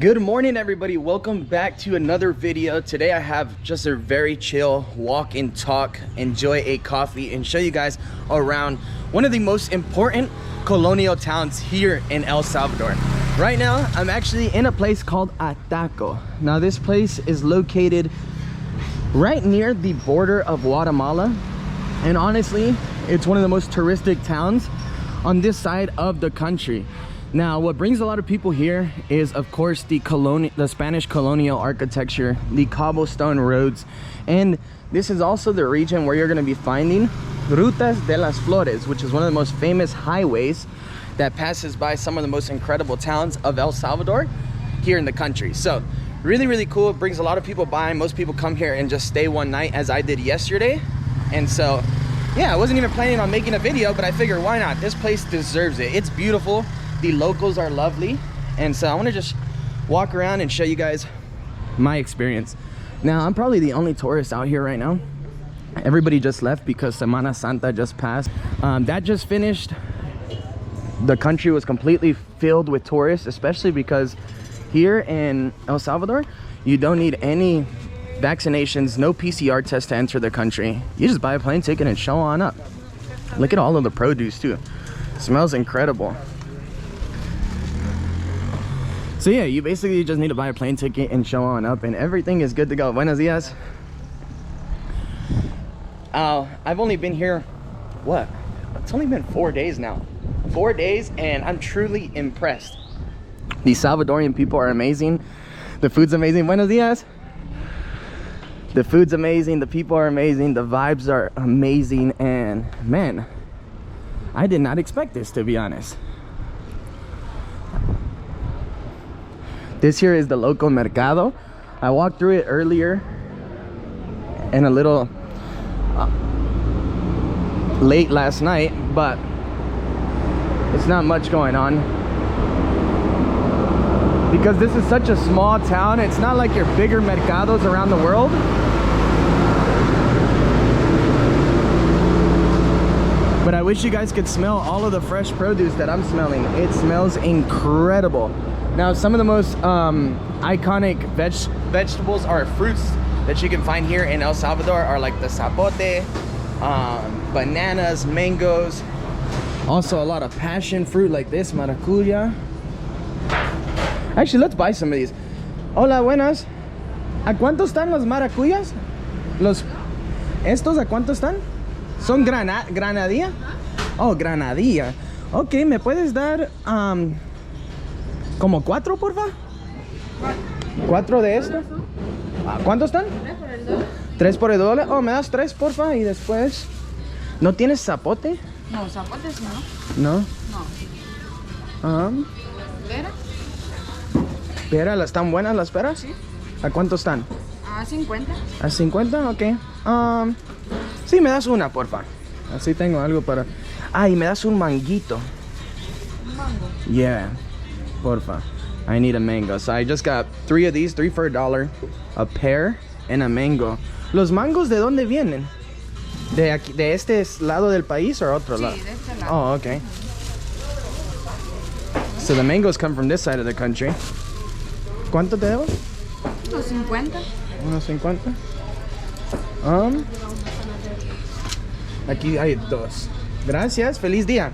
Good morning, everybody. Welcome back to another video. Today I have just a very chill walk and talk, enjoy a coffee, and show you guys around one of the most important colonial towns here in El Salvador. Right now I'm actually in a place called Ataco. Now this place is located right near the border of Guatemala, and honestly it's one of the most touristic towns on this side of the country. Now what brings a lot of people here is of course the Spanish colonial architecture, the cobblestone roads, and this is also the region where you're going to be finding Rutas de las Flores, which is one of the most famous highways that passes by some of the most incredible towns of El Salvador here in the country. So really cool. It brings a lot of people by. Most people come here and just stay one night, as I did yesterday. And so yeah, I wasn't even planning on making a video, but I figured why not? This place deserves it. It's beautiful. The locals are lovely, and so I want to just walk around and show you guys my experience. Now I'm probably the only tourist out here right now. Everybody just left because Semana Santa just passed. That just finished. The country was completely filled with tourists, especially because here in El Salvador you don't need any vaccinations, no PCR test to enter the country. You just buy a plane ticket and show on up. Look at all of the produce too. It smells incredible. So yeah, you basically just need to buy a plane ticket and show on up and everything is good to go. Buenos dias. I've only been here, what? It's only been 4 days now. 4 days, and I'm truly impressed. The Salvadorian people are amazing. The food's amazing. Buenos dias. The food's amazing. The people are amazing. The vibes are amazing. And man, I did not expect this, to be honest. This here is the local mercado. I walked through it earlier and a little late last night, but it's not much going on because this is such a small town. It's not like your bigger mercados around the world. But I wish you guys could smell all of the fresh produce that I'm smelling. It smells incredible. Now some of the most iconic vegetables or fruits that you can find here in El Salvador are like the zapote, bananas, mangoes, also a lot of passion fruit like this, maracuya. Actually, let's buy some of these. Hola, buenas. ¿A cuánto están los maracuyas? ¿Estos a cuánto están? ¿Son granadilla? Oh, granadilla. Ok, ¿me puedes dar como 4, porfa? 4 de esto. ¿Cuántos están? 3 por el dólar. Oh, me das 3, porfa. Y después, ¿no tienes zapote? No, zapotes no. ¿No? No. ¿Peras? ¿Peras? ¿Están buenas las peras? Sí. ¿A cuánto están? A 50. ¿A 50? Ok. Sí, me das una, porfa. Así tengo algo para... Ah, y me das un manguito. Un mango. Yeah. Porfa. I need a mango. So I just got 3 of these, 3 for $1, a pear and a mango. ¿Los mangos de dónde vienen? ¿De aquí, de este lado del país o otro lado? Sí, de este lado. Oh, okay. So the mangoes come from this side of the country. ¿Cuánto te debo? Unos 50. Unos 50. Aquí hay 2. Gracias, feliz día.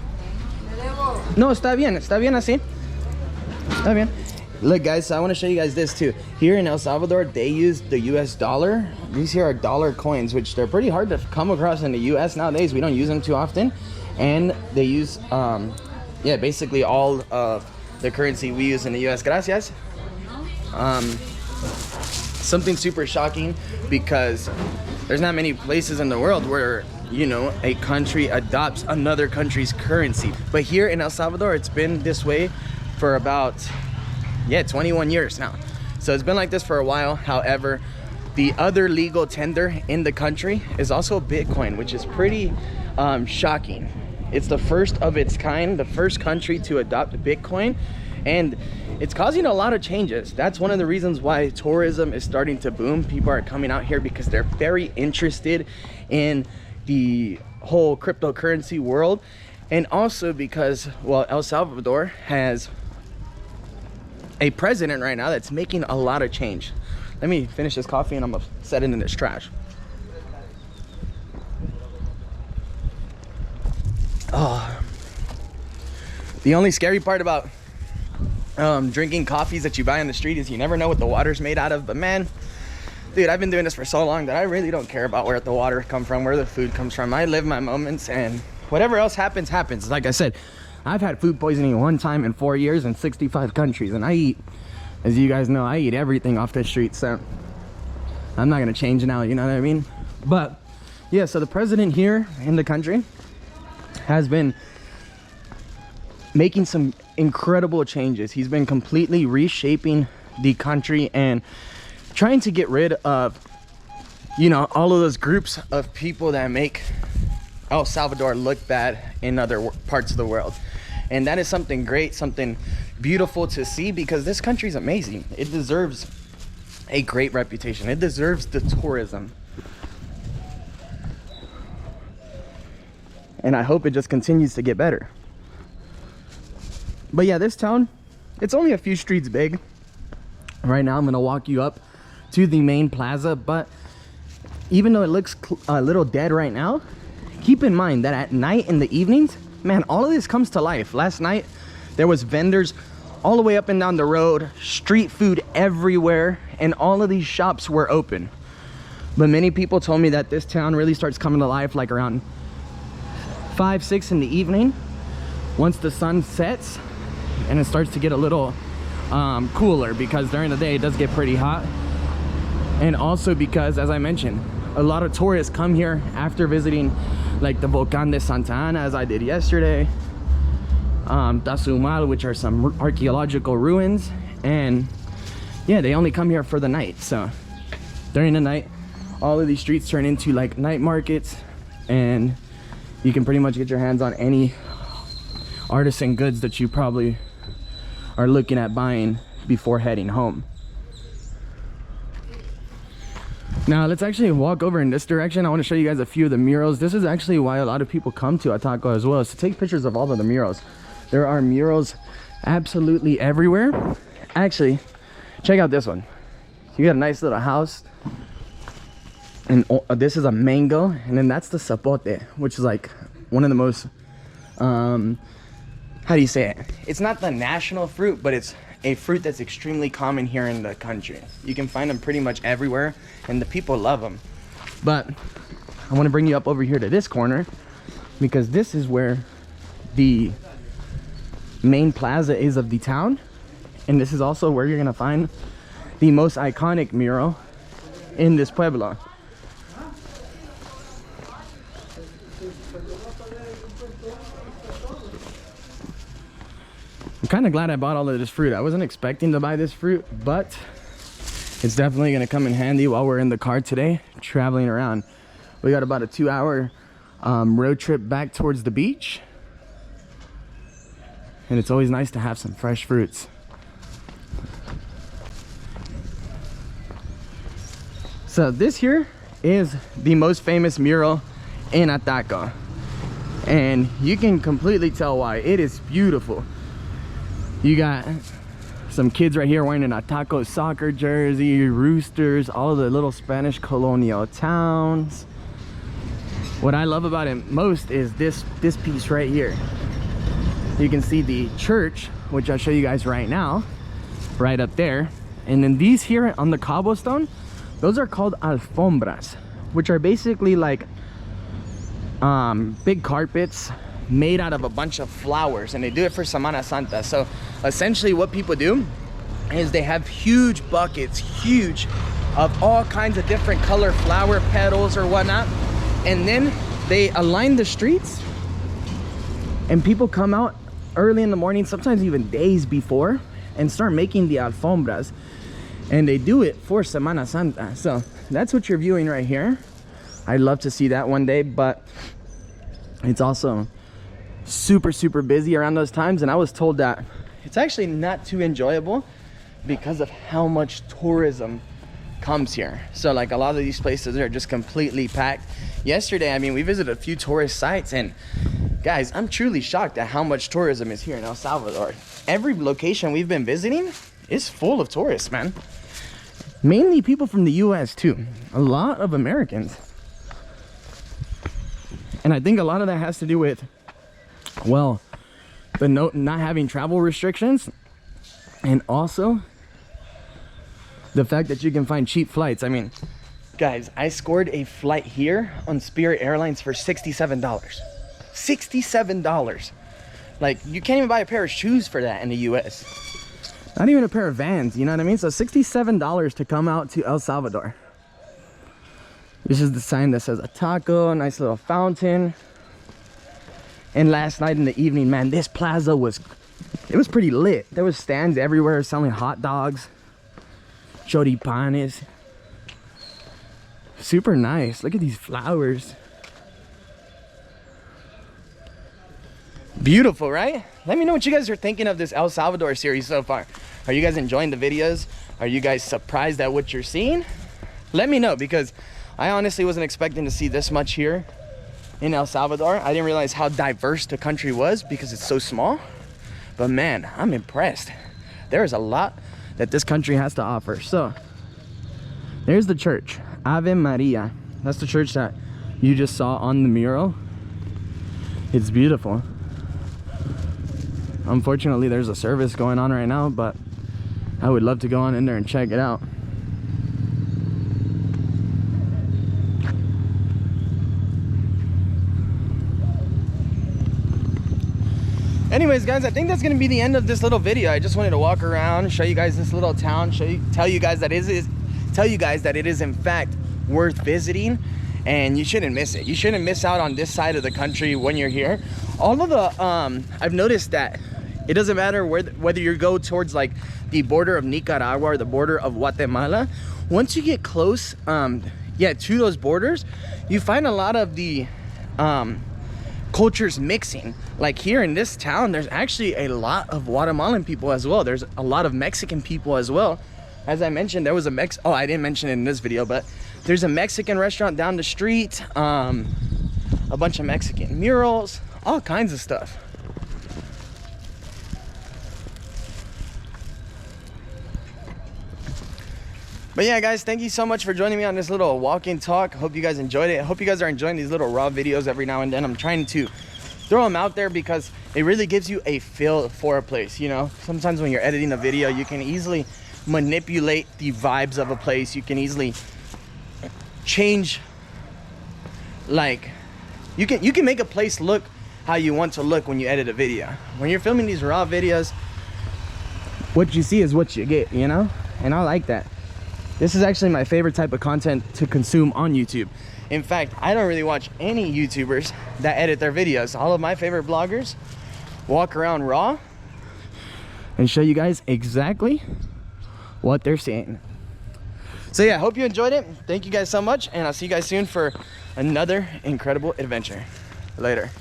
Le debo. No, está bien así. Está bien. Look guys, so I want to show you guys this too. Here in El Salvador, they use the US dollar. These here are dollar coins, which they're pretty hard to come across in the US nowadays. We don't use them too often. And they use, yeah, basically all of the currency we use in the US. Gracias. Something super shocking because there's not many places in the world where, you know, a country adopts another country's currency. But here in El Salvador, it's been this way for about 21 years now. So it's been like this for a while. However, the other legal tender in the country is also Bitcoin, which is pretty shocking. It's the first of its kind, the first country to adopt Bitcoin, and it's causing a lot of changes. That's one of the reasons why tourism is starting to boom. People are coming out here because they're very interested in the whole cryptocurrency world, and also because, well, El Salvador has a president right now that's making a lot of change. Let me finish this coffee and I'm gonna set it in this trash. Oh, the only scary part about drinking coffees that you buy on the street is you never know what the water's made out of. But man, dude, I've been doing this for so long that I really don't care about where the water comes from, where the food comes from. I live my moments, and whatever else happens, happens. Like I said, I've had food poisoning one time in 4 years in 65 countries, and I eat, as you guys know, I eat everything off the street, so I'm not gonna change now, you know what I mean? But yeah, so the president here in the country has been making some incredible changes. He's been completely reshaping the country and trying to get rid of, you know, all of those groups of people that make El Salvador look bad in other parts of the world. And that is something great, something beautiful to see, because this country is amazing. It deserves a great reputation. It deserves the tourism. And I hope it just continues to get better. But yeah, this town, it's only a few streets big. Right now I'm gonna walk you up to the main plaza, but even though it looks a little dead right now, keep in mind that at night, in the evenings, man, all of this comes to life. Last night there was vendors all the way up and down the road, street food everywhere, and all of these shops were open. But many people told me that this town really starts coming to life like around 5, 6 in the evening, once the sun sets and it starts to get a little cooler, because during the day it does get pretty hot. And also because, as I mentioned, a lot of tourists come here after visiting like the Volcán de Santa Ana, as I did yesterday, Tazumal, which are some archaeological ruins, and yeah, they only come here for the night. So during the night, all of these streets turn into like night markets, and you can pretty much get your hands on any artisan goods that you probably are looking at buying before heading home. Now let's actually walk over in this direction. I want to show you guys a few of the murals. This is actually why a lot of people come to Ataco as well, is to take pictures of all of the murals. There are murals absolutely everywhere. Actually, check out this one. You got a nice little house, and this is a mango, and then that's the zapote, which is like one of the most how do you say it? It's not the national fruit, but it's a fruit that's extremely common here in the country. You can find them pretty much everywhere, and the people love them. But I want to bring you up over here to this corner, because this is where the main plaza is of the town, and this is also where you're gonna find the most iconic mural in this pueblo. I'm kind of glad I bought all of this fruit. I wasn't expecting to buy this fruit, but it's definitely going to come in handy while we're in the car today, traveling around. We got about a 2-hour road trip back towards the beach, and it's always nice to have some fresh fruits. So this here is the most famous mural in Ataco, and you can completely tell why. It is beautiful. You got some kids right here wearing an Ataco soccer jersey, roosters, all of the little Spanish colonial towns. What I love about it most is this piece right here. You can see the church, which I'll show you guys right now, right up there. And then these here on the cobblestone, those are called alfombras, which are basically like big carpets made out of a bunch of flowers, and they do it for Semana Santa. So essentially what people do is they have huge buckets, huge, of all kinds of different color flower petals or whatnot, and then they align the streets, and people come out early in the morning, sometimes even days before, and start making the alfombras, and they do it for Semana Santa. So that's what you're viewing right here. I'd love to see that one day, but it's also super busy around those times, and I was told that it's actually not too enjoyable because of how much tourism comes here. So like a lot of these places are just completely packed. Yesterday, I mean, we visited a few tourist sites, and guys, I'm truly shocked at how much tourism is here in El Salvador. Every location we've been visiting is full of tourists, man. Mainly people from the US too. A lot of Americans. And I think a lot of that has to do with, well, the not having travel restrictions, and also the fact that you can find cheap flights. I mean, guys, I scored a flight here on Spirit Airlines for $67. $67. Like, you can't even buy a pair of shoes for that in the US. Not even a pair of Vans, you know what I mean? So $67 to come out to El Salvador. This is the sign that says Ataco, nice little fountain. And last night in the evening, man, this plaza was pretty lit. There was stands everywhere selling hot dogs, choripanes. Super nice. Look at these flowers. Beautiful, right? Let me know what you guys are thinking of this El Salvador series so far. Are you guys enjoying the videos? Are you guys surprised at what you're seeing? Let me know, because I honestly wasn't expecting to see this much here in El Salvador. I didn't realize how diverse the country was because it's so small. But man, I'm impressed. There is a lot that this country has to offer. So there's the church, Ave Maria. That's the church that you just saw on the mural. It's beautiful. Unfortunately, there's a service going on right now, but I would love to go on in there and check it out. Anyways, guys, I think that's gonna be the end of this little video. I just wanted to walk around, show you guys this little town, tell you guys that it is in fact worth visiting, and you shouldn't miss it. You shouldn't miss out on this side of the country when you're here. All of the I've noticed that it doesn't matter whether you go towards like the border of Nicaragua or the border of Guatemala. Once you get close to those borders, you find a lot of the cultures mixing. Like here in this town, there's actually a lot of Guatemalan people as well. There's a lot of Mexican people as well. As I mentioned, there was a I didn't mention it in this video, but there's a Mexican restaurant down the street, a bunch of Mexican murals, all kinds of stuff. But yeah, guys, thank you so much for joining me on this little walk-in talk. Hope you guys enjoyed it. I hope you guys are enjoying these little raw videos every now and then. I'm trying to throw them out there because it really gives you a feel for a place, you know? Sometimes when you're editing a video, you can easily manipulate the vibes of a place. You can easily change, like, you can make a place look how you want to look when you edit a video. When you're filming these raw videos, what you see is what you get, you know? And I like that. This is actually my favorite type of content to consume on YouTube. In fact, I don't really watch any YouTubers that edit their videos. All of my favorite bloggers walk around raw and show you guys exactly what they're seeing. So yeah, hope you enjoyed it. Thank you guys so much, and I'll see you guys soon for another incredible adventure. Later.